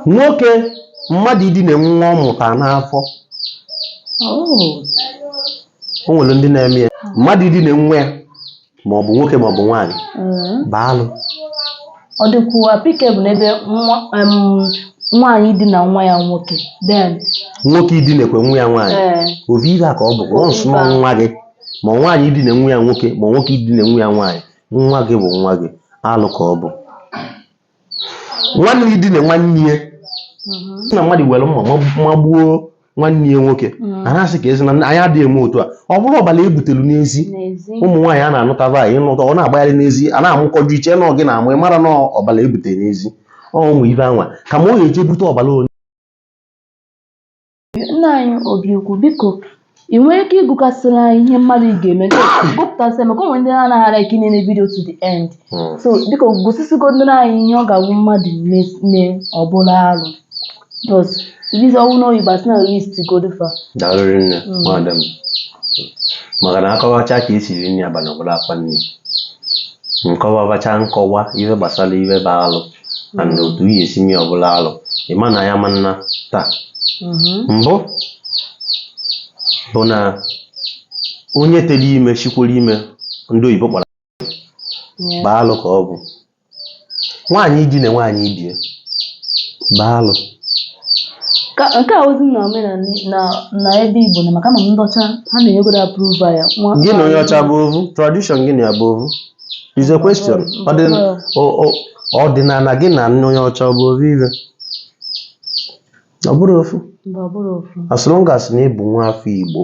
nwoke mmadụ idina nwa ọ mụta n'afọ o nwere ndị na-eme ya mmadụ idina nwa ya ma ọ bụ nwoke ma ọ bụ nwaanyị baalụ ọ dịkwa applicable n'ebe nwaanyị idina nwa ya nwoke then nwoke idinekwe nwa ya nwaanyị obi ibe ka ọ bụ once nọ nwa gị ma nwaanyị idina nwa ya nwoke ma nwoke idina nwa ya nwaanyị nwa gị bụ nwa gị alụ ka ọ bụ nwanne idina nwanne ya na mmadụ were mma magbuo nwanne ya nwoke a na-asị ka ezi na anyị adịghị eme otu a ọ bụrụ ọbara ebutelu n'ezi ụmụ nwaanyị a na-anụtaba anyị ịnụta ọ na-agbagharị n'ezi a na-amụkọju iche na gị na-amụ mara na ọbara ebutere n'ezi ụmụ ibe anwa ka ma ọ ga-eje bute ọbara onye nna anyị Obiukwu biko ị nwere ike ịgụkasịrị anyị ihe mmadụ ga-eme gụpụtasị maka onwe ndị na-anaghara ike na vidio to the end so biko gosisigodoro anyị ihe ọ ga-agwụ mmadụ mee ọ bụla alụ Ibiza ọnwụ n'oyibo asị na list godufa. Daalụ nne madam. Maka na akọwacha ka esi ri nri abalị ọbụla akwa nri. Nkọwabacha nkọwa ihe gbasara ihe bụ alụ na otu ihe esi mi ọbụla alụ. Ịma na ya manna taa. Mbụ bụ na onye tere ime chikwara ime ndị oyibo kpara bụ alụ ka ọ bụ. Nwaanyị idina nwaanyị ibie bụ alụ. Nke a ozi na omenala na ebe Igbo na maka na ndị ọcha ha na-enyegodo approve ya. Gị na onye ọcha bụ ovu? Tradition gị na ya bụ ovu? Is a question. Ọdịnala gị na onye ọcha bụ ovu ibe? Ọ bụrụ ofu. As long as na ịbụ nwa afọ Igbo,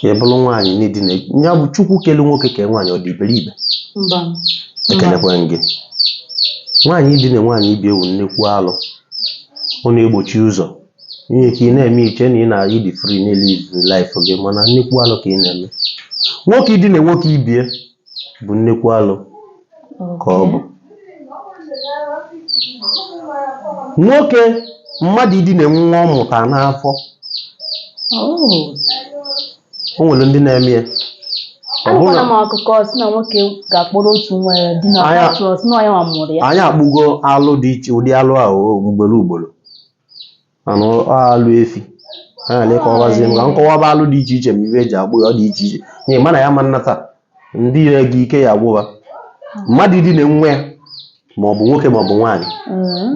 ị bụrụ nwaanyị n'idina ya bụ Chukwu kelu nwoke ka nwaanyị ọ dị iberibe. Ekenekwa gị. Nwaanyị idina nwaanyị ibie ewu nnekwu alụ. Ọ na-egbochi ụzọ ihe ka ị na-eme iche na ị na-ayị dị free na-elive life gị mana nnekwu alụ ka ị na-eme. Nwoke idina nwoke ibie bụ nnekwu alụ ka ọ bụ. Nwoke mmadụ idina nwa ọ mụta n'afọ o nwere ndị na-eme ya. Anyị akpụgo alụ dị iche ụdị alụ ahụ ugboro mana alụ efi anyị ka ọbazie ka nkọwaba alụ dị iche iche ma ibe eji agbụ ya ọ dị iche iche nye mana ya ma nnata ndị ire gị ike ya agbụba mmadụ idina nwa ya ma ọ bụ nwoke ma ọ bụ nwaanyị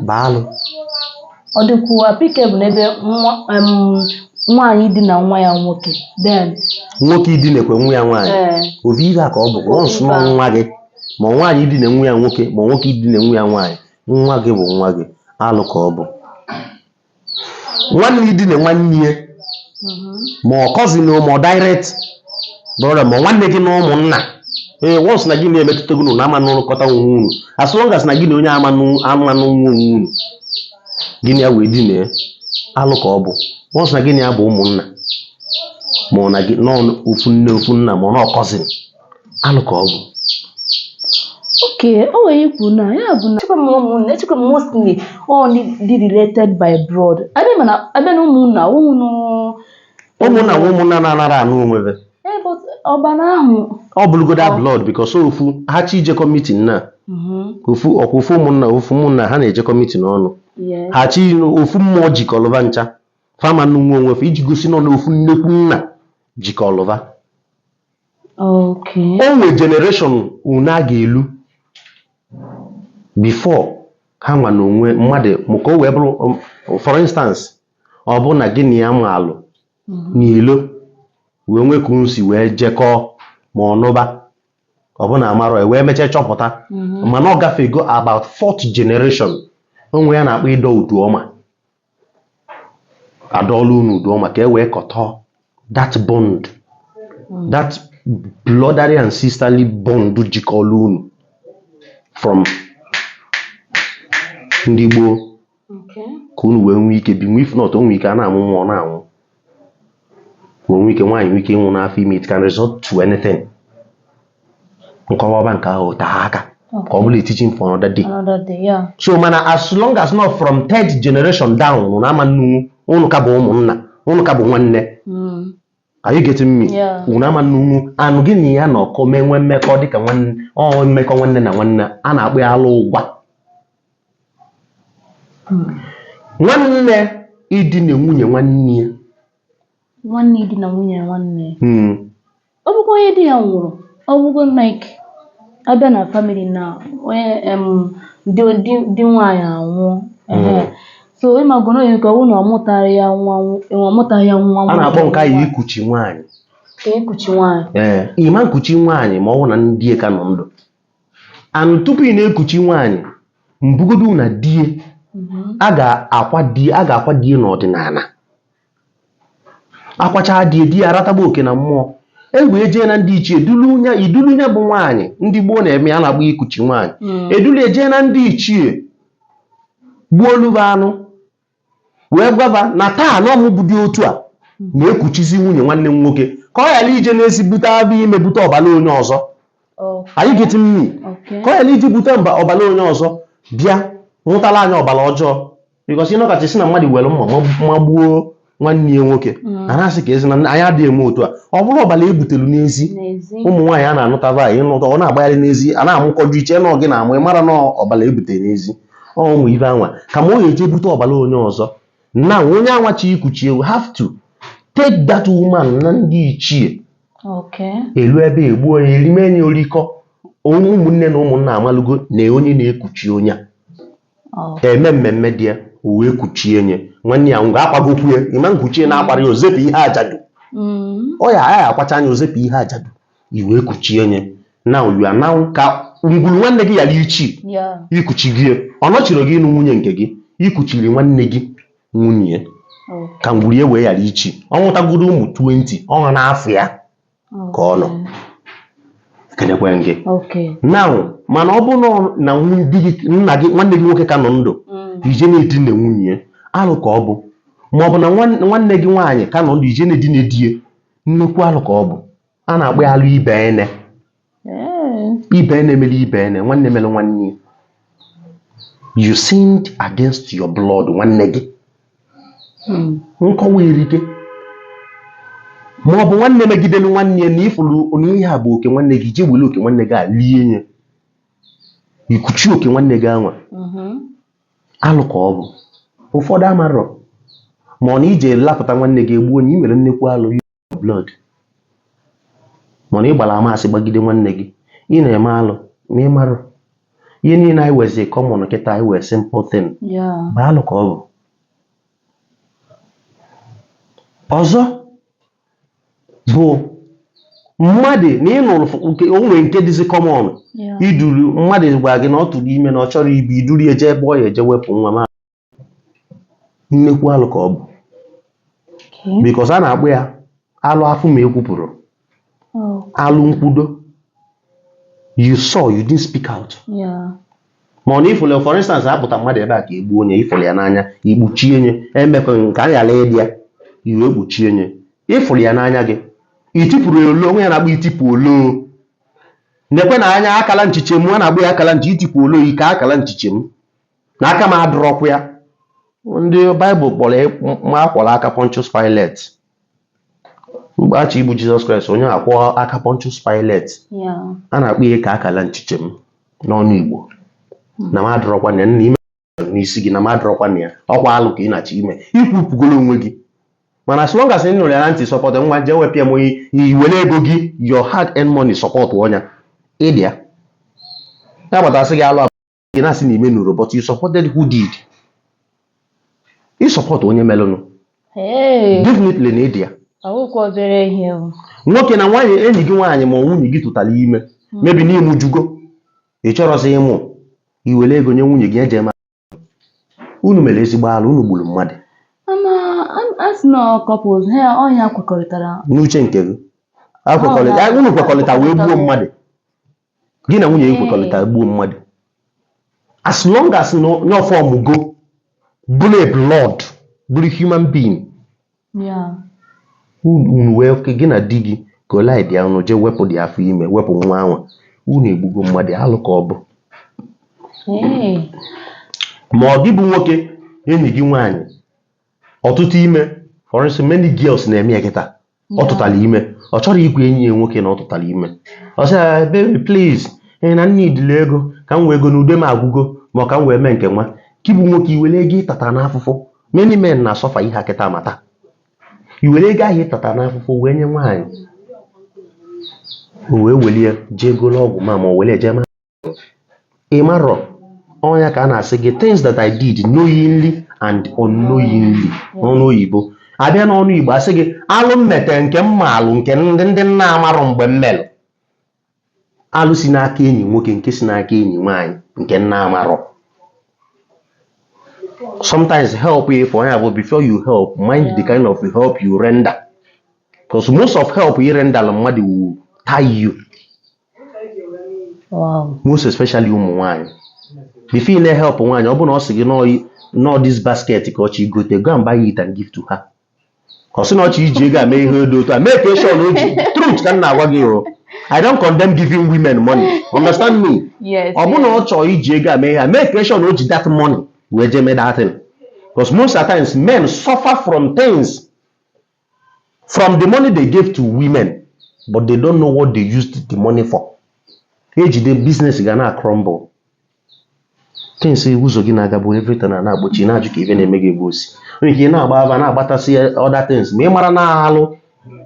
bụ alụ. Ọ dịkwa applicable n'ebe nwaanyị idina nwa ya nwoke then nwoke idinekwe nwa ya nwaanyị obi ibe ka ọ bụ once nọ nwa gị ma nwaanyị idina nwa ya nwoke ma nwoke idina nwa ya nwaanyị nwa gị bụ nwa gị alụ ka ọ bụ. Nwanne idina nwanne ya ma ọ cousin ma ọ direct brother ma nwanne gị na ụmụnna once na gị na-emetụta gị na ama n'ụlọkọta onwe unu as long as na gị na onye ama n'onwe unu gị na ya wee dina alụ ka ọ bụ. Once na gị na ya bụ ụmụnna ma ọ na gị ofu nne ofu nna ma ọ na cousin alụ ka ọ bụ. Okay, o nwere ikwu na ya bụ na echekwa m mostly all dị related by blood. Abịa na ụmụnna na-anara anụ onwebe. But ọbara ahụ ọ bụrụgoda blood because ofu ha chi ijekọ meeting na ofu ụmụnna ha na-ejekọ meeting ọnụ ha chi ofu mmụọ jikọlụba ncha fama n'onwe onwefe iji gosi nọ na ofu nnekwu nna jikọlụba. Okay. O nwere generation unu a ga-elu before ha nwa na onwe mmadụ ka o wee bụrụ for instance ọ bụ na gị na ya ma alụ n'ilo wee nwee ka unu si wee jekọọ ma ọnụba ọ bụ na amarọ wee mechaa chọpụta mana ọ gafego about 4th generation onwe ya na-akpọ ịdọ uduọma adọọlụ unu uduọma ka e wee kọtọ that bond that bloodary and sisterly bond jikọlụ unu from ndị gboo ka unu wee nwee ike binwe if not onwe ike a na-amụ nwa ọ na-anwụ onwe ike nwaanyị nwee ike ịnwụ n'afọ ime it can result to anything. Nkọwaba nke ahụ taa aka ka ọ bụla teaching for another day. So mana as long as not from 3rd generation down unu ama nnu unu ka bụ ụmụnna unu ka bụ nwanne are you getting me? Unu ama nnu anụ gị na ya na ọkọ mee nwee mmekọ dịka nwanne mmekọ nwanne na nwanne a na-akpọ ya alụ ụgwa Nwanne idina nwunye nwanne ya. Nwanne idina nwunye nwanne. Ọ bụkwa onye di ya nwụrụ. Ọ bụgo like abịa na family na onye di nwaanyị anwụọ. So ịmago na onye ka ọ na ọmụtaghị ya nwa. A na-akpọ nke anyị ikuchi nwaanyị. Ikuchi nwaanyị. Ịma nkuchi nwaanyị ma ọ bụ na ndị ka nọ ndụ. And tupu ị na-ekuchi nwaanyị, mbugodu na die a ga-akwa die n'ọdịnala. Akwacha die aratagba oke na mmụọ. Egwe jee na ndị ichie idulu nya bụ nwaanyị ndị gboo na-eme a na-agba ikuchi nwaanyị. Edulu eje na ndị ichie gbuo oluba anụ wee gwaba na taa na ọmụ bụ dị otu a na-ekuchizi nwunye nwanne m nwoke ka ọ ghara ije na-esi bute abịa ime bute ọbara onye ọzọ. Anyị geti mmiri ka ọ ghara iji bute ọbara onye ọzọ bịa nwụtala anyị ọbara ọjọọ. Because ịnọkacha si na mmadụ were mma gbuo nwanne ya nwoke a na-asị ka ezi na anyị adịghị eme otu a. Ọ bụrụ ọbara ebutelu n'ezi ụmụ nwaanyị a na-anụtaba anyị ịnụta ọ na-agbagharị n'ezi a na-amụkọju iche na gị na-amụ ịmara na ọbara ebute n'ezi ụmụ ibe anwa ka ma ọ ga-eje bute ọbara onye ọzọ. Na onye anwachi ikuchi ewu have to take that woman na ndị ichie elu ebe egbuo onye erimenya orikọ ụmụnne na ụmụnna amalugo na onye na-ekuchi onye eme mmemme dị ya o wee kuchie nye nwanne ya ngwa akpagokwu ya ịma nkuchie na-akpara ya ozepụ ihe ajadu. Ọ ya agha akwacha anya ozepụ ihe ajadu iwe kuchie nye na oyu ananwụ ka ngwuru nwanne gị yara ichi ikuchi gị ọ nọchiri gị ịnụ nwunye nke gị ikuchiri nwanne gị nwunye ka ngwuru ya wee yara ichi. Ọ nwụtagoro ụmụ 20 ọnwa n'afọ ya ka ọ nọ kenekwe gị na mana ọ bụrụ na nna gị nwanne gị nwoke ka nọ ndụ ije na-edina nwunye alụ ka ọ bụ ma ọ bụ na nwanne gị nwaanyị ka nọ ndụ ije na-edina die nnukwu alụ ka ọ bụ. A na-akpọ ya alụ ibe ene mere ibe ene nwanne mere nwanne. You sinned against your blood nwanne gị. Nkọwa erike ma ọ bụ nwanne megidelu nwanne ya na ifuru onye ihe a bụ oke nwanne gị je were oke nwanne gị a lie ya ikuchi oke nwanne gị anwa alụ ka ọ bụ. Ụfọdụ amarọ ma ọ na ije lapụta nwanne gị egbuo onye imere nnekwu alụ blood ma na ịgbara amasị gbagide nwanne gị ị na-eme alụ ma ị marọ ihe niile anyị wezi common kịta anyị wee simple thing bụ alụ ka ọ bụ. Ọzọ bụ mmadụ na ịnụrụ onwe nke dịzi common iduru mmadụ gwa gị na ọ tụrụ ime na ọ chọrọ ibu iduru eje ebe ọ ya eje wepụ nwa ma nnekwu alụ ka ọ bụ. Because a na-akpọ ya alụ afụ ma ekwupụrụ alụ nkwudo. You saw, you didn't speak out. Ma ọ na ifụlụ for instance apụta mmadụ ebe a ka egbuo onye ifụlụ ya n'anya ikpuchie nye emekọ nke a ghara ịdị ya iwe ekpuchie nye ifụlụ ya n'anya gị itipụrụ ya olo onwe ya na-agba itipụ olo nekwe na anya akala nchiche m a na-agba ya akala nchi itipụ olo ike akala nchiche m na aka m adụrọkwu ya. Ndị Baịbụl kpọrọ ma akwọrọ aka Pontius Pilate mgbachi igbu Jizọs Kraịst onye akwọ aka Pontius Pilate a na-akpọ ihe ka akala nchiche m n'ọnụ Igbo na m adụrọkwa na n'ime n'isi gị na m adụrọkwa na ya ọkwa alụ ka ị na-achọ ime ikwupụgoro onwe gị. Mana as long as ị nụrụ ya na ntị support nwa je wepịa m iwere ego gị your hard earned money support ọnya ịdị ya na-agbatasị gị alụ gị na-asị na ime nụrụ but you supported who did. Ị support onye melụnụ definitely na ịdị ya. Nwoke na nwaanyị enyi gị nwaanyị ma nwunye gị tụtara ime mebi n'ịmụ jugo ị chọrọsị ịmụ iwere ego nye nwunye gị eje ma unu mere ezigbo alụ unu gburu mmadụ. N'uche nke gị unu kwekọrịta wee gbuo mmadụ gị na nwunye gị kwekọrịta gbuo mmadụ as long as no form go bụrụ blood bụrụ human being unu wee gị na di gị collide ya unu je wepụ dị afọ ime wepụ nwa anwa unu egbugo mmadụ alụ ka ọ bụ. Ma ọ gị bụ nwoke enyi gị nwaanyị ọtụtụ ime for instance many girls na-eme ya kịta ọ tụtara ime ọ chọrọ ikwu enyi ya nwoke na ọ tụtara ime ọ sị baby please na nne idile ego ka m wee ego n'ude m agwụgo ma ọ ka m wee mee nke nwa kibu nwoke iwere ego ịtata n'afụfụ many men na-asọfa ihe akịta mata iwere ego ahụ ịtata n'afụfụ wee nye nwaanyị o wee welie jee golo ọgwụ ma o were eje ma ịmarọ ọnya ka a na-asị gị things that I did knowingly and unknowingly n'ọnụ oyibo abịa n'ọnụ Igbo asị gị alụ mmete nke mma alụ nke ndị nna amarụ mgbe m melụ alụ si n'aka enyi nwoke nke si n'aka enyi nwaanyị nke nna amarọ. Sometimes help you for you before you help mind the kind of help you render, because most of help you render mmadụ will tie you. Wow. Most especially ụmụ nwaanyị before you help nwaanyị ọ bụ na ọ sị gị no this basket ka ọchị gote go and buy it and give to her. Ọ sị na ọchị iji ego ame ihe dị otu a make sure o ji truth ka m na-agwa gị o. I don't condemn giving women money, understand me? Yes. Ọ bụ na ọ chọọ iji ego ame ihe make sure na o ji that money wee je mee that thing, because most of the times men suffer from things from the money they gave to women but they don't know what they used the money for. Ejide business ga na crumble things ụzọ gị na-aga bụ everything na-agbochi na-ajụ ka ife na-eme gị egosi onye ike na-agba aba na-agbatasị other things ma ị mara na alụ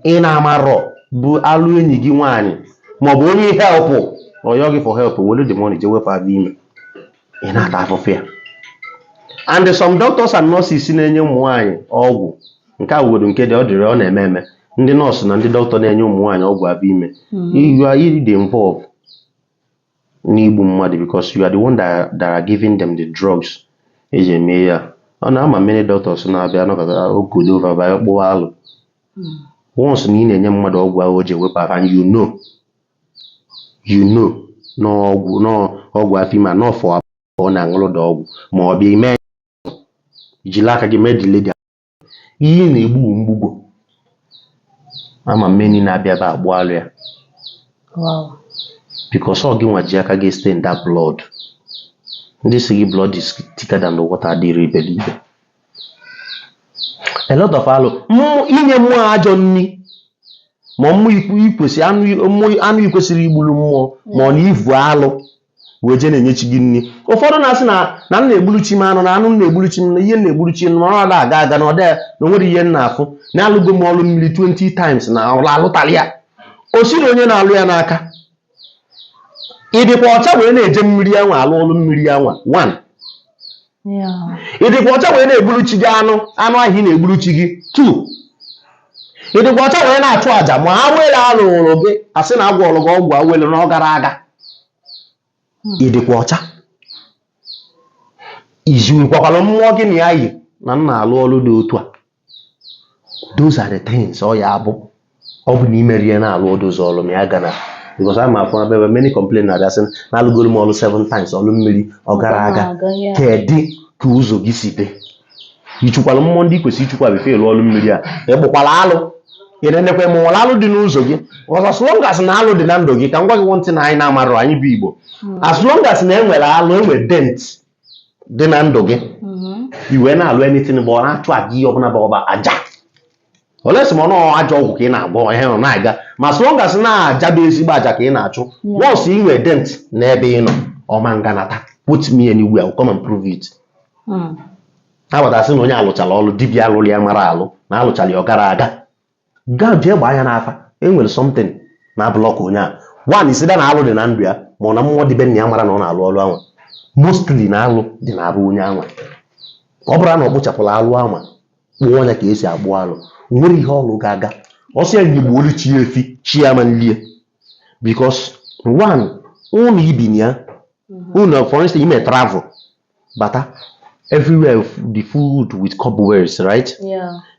ị na-amarọ bụ alụ enyi gị nwaanyị maọbụ onye help ọyọ gị for help welu the money je wepụ abịa ime ị na-ata afụfụ ya. And some doctors and nurses na-enye ụmụ nwaanyị ọgwụ nke a wodo nke dị ọ dịrị ọ na-eme eme ndị nọọsụ na ndị dọkịta na-enye ụmụ nwaanyị ọgwụ abịa ime you are really involved n'igbu mmadụ because you are the one that are giving them the drugs eji eme ya. Ọ na-ama many doctors na-abịa nọkọta ogodo over by ọkpụwa alụ once na ị na-enye mmadụ ọgwụ ahụ o ji ewepụ afọ and you know n'ọgwụ afọ ime n'ọfọ ọ na-aṅụrụ da ọgwụ ma ọ bụ ime jiri aka gị mee delay ihe na-egbu mgbugbo ama mmeni na-abịa ebe agbụ alụ ya. Wow. Because ọ gị nwa ji aka gị stain that blood. Ndị si gị blood is thicker than the water adịrị iberibe. A lot of alụ inye mmụọ ajọ nni ma mmụọ ikwesị anụ ikwesịrị igburu mmụọ ma ọ na ivu alụ wee je na-enyechi gị nri. Ụfọdụ na-asị na m na-egburuchi m anụ na anụ na-egburuchi m na ihe na-egburuchi m ma ọ na-aga aga na ọda na onwere ihe na-afụ na alụgo m ọlụ mmiri 20 times na ọlụ alụtali ya o siri onye na-alụ ya n'aka. Ị dịkwa ọcha wee na-eje mmiri anwa alụ ọlụ mmiri anwa 1. Ị dịkwa ọcha wee na-egburuchi gị anụ ahụ ị na-egburuchi gị 2. Ị dịkwa ọcha wee na-achụ àjà ma awele alụrụ gị asị na agwọ ọlụ gị ọgwụ awele na ọ gara aga. Ị dịkwa ọcha izuikwakwala mmụọ gị na ya yi na nna alụ ọlụ dị otu a. Those are the things ọ ya bụ ọ bụ na imeri ya na-alụ ọdụzọ ọlụ ma ya gana. Because I'm afọ na many complain na asị na alụgoro m ọlụ 7 times ọlụ mmiri ọ gara aga kedị ka ụzọ gị si dị ichukwala mmụọ ndị kwesịrị ichukwa befe elu ọlụ mmiri a egbukwala alụ ị na-enekwa m nwere alụ dị n'ụzọ gị as long as na alụ dị na ndụ gị ka m gwa gị nwantị na anyị na-amarụ anyị bụ Igbo as long as na enwere alụ enwe dent dị na ndụ gị iwe na-alụ anything bụ ọ na-achụ aja ihe ọbụla bụ ọba aja olesi ma ọ nọọ ajọ ọgwụ ka ị na-agwọ ihe nọ na-aga ma as long as na-aja bụ ezigbo aja ka ị na-achụ once ị nwere dent n'ebe ị nọ ọma nganata put me anywhere I'll come and prove it. Agbata sị na onye alụchala ọlụ dibịa alụrụ ya mara alụ na alụchala ya ọ gara aga gaa jee gbaa ya n'afa enwere something na blọk onye a one isi da na alụ dị na ndụ ya ma ọ na mmụọ dịbe nna ya mara na ọ na-alụ ọlụ anwa mostly na alụ dị na arụ onye anwa. Ọ bụrụ na ọ kpụchapụla alụ anwa kpụọ ya ka esi agbụ alụ nwere ihe ọlụ ga-aga ọsọ ya Igbo olu chi efi chi ama nlie because one ụnụ ibi ya ụnụ for instance ime travel bata everywhere the food with cobwebs right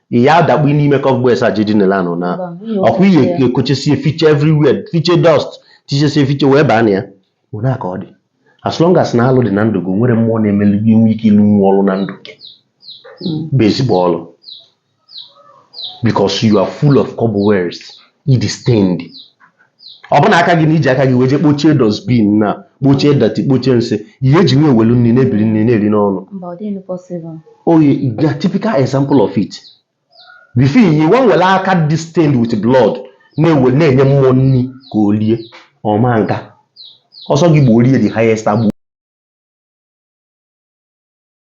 ya dakpu n'ime cobwebs ajidi na lanụ na ọkwa ihe ekochesie fiche everywhere fiche dust tichesie fiche wee baa na ya ụna ka ọ dị as long as na alụ dị na ndụ gị nwere mmụọ na-emelu gị nwe ike ịlụ nwa ọlụ na ndụ gị bụ ezigbo ọlụ because you are full of cobwebs it is stained. Ọ bụ na aka gị na iji aka gị weje kpochie dustbin na kpochie dati kpochie nsị ihe eji nwe ewelu nri na-ebiri nri na-eri n'ọnụ. Oye a typical example of it before you wan were aka dị stained with blood na-enye mmụọ nri ka o lie ọma nka ọsọ gị gbo rie the highest agbo